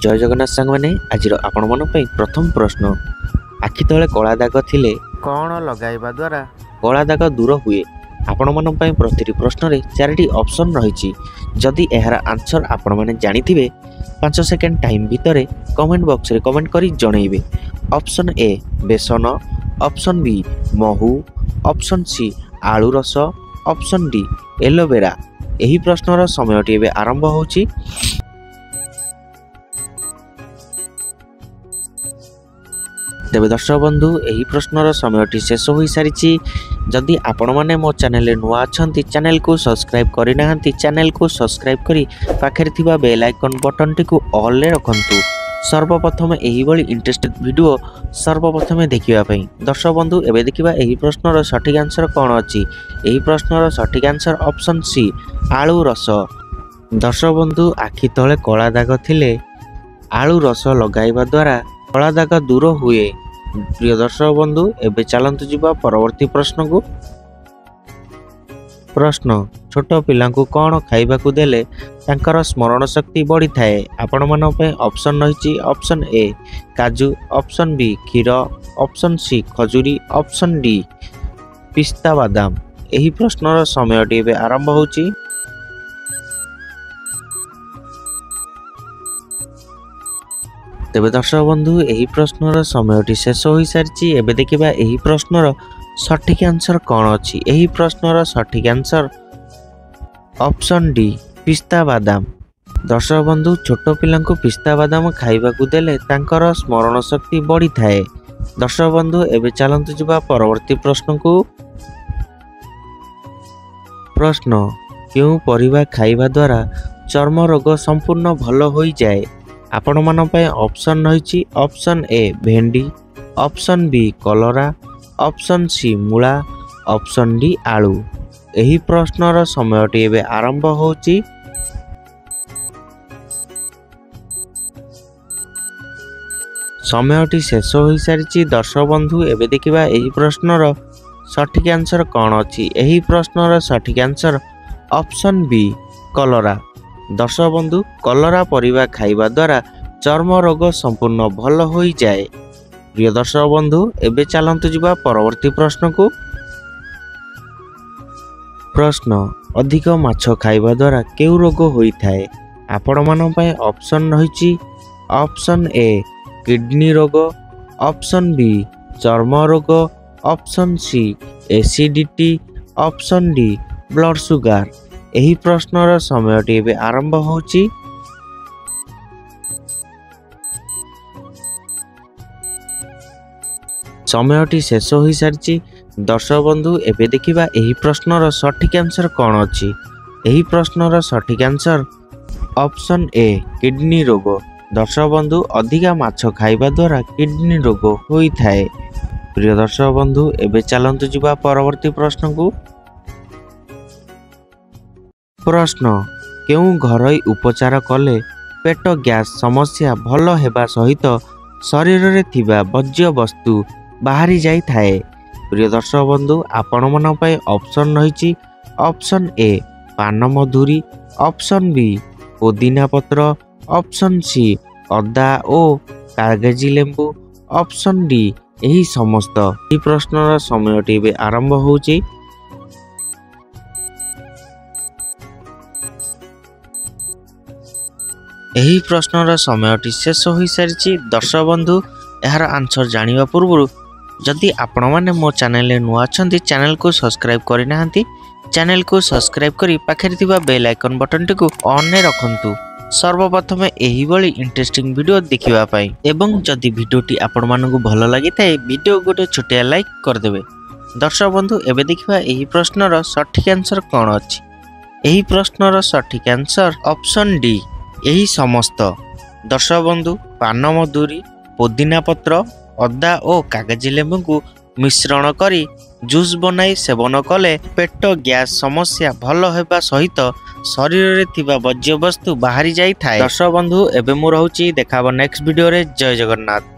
जय जगन्नाथ सांग मैंने आज आपण मन प्रथम प्रश्न आखि तले कला दाग थिले कौन लगाइबा द्वारा कला दाग दूर हुए। आपण मन प्रति प्रश्न रे चारोटी ऑप्शन रही। जदि यार आंसर आपण मैंने जानी 5 सेकेंड टाइम भितर कमेंट बॉक्स रे कमेंट करी जणैबे। ऑप्शन ए बेसन, ऑप्शन बी महू, ऑप्शन सी आलू रस, ऑप्शन डी एलोवेरा। यही प्रश्नर समयटी एबे आरंभ होची। तेबे दर्शक बंधु यही प्रश्नर समयटी शेष हो सारी। जदि आपण मैंने मो चैनल नुआ अच्छा चैनल को सब्सक्राइब करना चैनल को सब्सक्राइब करी पाखरे थिबा बेल आइकन बटन टी को ऑल रे रखंतु। सर्वप्रथम यही भली इंटरेस्टिंग वीडियो सर्वप्रथम देखिबा पई। दर्शक बंधु एबे देखिबा यही प्रश्नर सठिक आंसर कौन अछि। यही प्रश्नर सठिक आंसर ऑप्शन सी आलू रस। दर्शक बंधु आखि तले कला दाग थिले आलू रस लगाइबा द्वारा कला दाग दूर हुए। प्रिय दर्शक बंधु एबे चलंतु जिबा परवर्ती प्रश्न को। प्रश्न छोट पिला कौन खाइबाकू देले तांकर स्मरण शक्ति बढ़ी थाए। आपण मन पे ऑप्शन रही। ऑप्शन ए काजू, ऑप्शन बी क्षीर, ऑप्शन सी खजूरी, ऑप्शन डी पिस्ता बादाम। यही प्रश्नर समयटी एबे आरंभ होची। तेबे दर्शक बंधु यही प्रश्नर समयटी शेष हो सारी। एबे देखिबा यही प्रश्नर सठिक आंसर कौन अछि। यही प्रश्नर सठिक आंसर ऑप्शन डी पिस्ता बादाम। दर्शक बंधु छोट पिला पिस्ता बादाम खाइबाकू देले तांकर स्मरण शक्ति बढ़ी थाए। दर्शक बंधु एबे चलंतु जिबा परवर्ती प्रश्न को। प्रश्न क्यों परिबा खाइबा द्वारा चर्म रोग संपूर्ण भल हो जाए। आपण मन पे ऑप्शन रही। ऑप्शन ए भेंडी, ऑप्शन बी कलरा, ऑप्शन सी मूला, ऑप्शन डी आलू। यही प्रश्नर समयटी एबे आरंभ होची। समयटी शेष हो सारी। दर्शक बंधु एबे देखिबा यही प्रश्नर सठिक आंसर कौन अछि। यही प्रश्नर सठिक आंसर ऑप्शन बी कलरा। दर्शक बंधु कलरा परिबा खाइबा द्वारा चर्म रोग संपूर्ण भल हो जाए। प्रिय दर्शक बंधु एबे चलंतु जिबा परवर्ती प्रश्न को। प्रश्न अधिक माछ खाइबा द्वारा केउ रोग होई थाए। आपण मन पय ऑप्शन रही। ऑप्शन ए किडनी रोग, ऑप्शन बी चर्म रोग, option C acidity, option D blood sugar. यही प्रश्नर समयटी एबे आरंभ होची। समयटी शेष हो सारी। दर्शक बंधु एबे देखिबा यही प्रश्नर सठिक आंसर कौन अछि। यही प्रश्नर सठिक आंसर ऑप्शन ए किडनी रोग। दर्शक बंधु अधिका माछ खाइबा द्वारा किडनी रोग होई थाए। प्रिय दर्शक बंधु एबे चलंतु जिबा परवर्ती प्रश्न को। प्रश्न केउं घरोई उपचार कले पेट गैस समस्या भल हेबा सहित शरीर रे थिबा बज्य वस्तु बाहरी जाई थाए। प्रिय दर्शक बंधु आपण मन पे ऑप्शन रही। ऑप्शन ए पान मधुरी, ऑप्शन बी पुदीना पत्र, ऑप्शन सी अदा ओ कागजी लेंबू, ऑप्शन डी यही समस्त। यही प्रश्नर समयटी एबे आरंभ होची। यही प्रश्नर समयटी शेष हो सारी। दर्शक बंधु यार आंसर जानिबा पूर्व जदि आपण माने मो चैनल नुआ अच्छा चैनल को सब्सक्राइब करना चैनल को सब्सक्राइब करी पाखरे थिबा बेल आइकन बटन टी को ऑन रे रखंतु। सर्वप्रथम यही भली इंटरेस्टिंग वीडियो देखिबा पई। एवं जदि वीडियोटी आपण मानकु भल लागि थाए वीडियो गोटे छोटिया लाइक कर देबे। दर्शक बंधु एबे देखिबा यही प्रश्नर सठिक आंसर कौन अछि। यही प्रश्नर सठिक आंसर ऑप्शन डी यही समस्त। दर्शक बंधु पान मधुरी, पुदीना पत्र, अदा और कागजी लेंबू को मिश्रण करी जूस बनाई सेवन कले पेट गैस समस्या भल होगा सहित शरीर रे थिबा बज्य वस्तु बाहरी जाई थाए। दर्शक बंधु एबे मु रहूची देखाबो नेक्स्ट वीडियो रे। जय जगन्नाथ।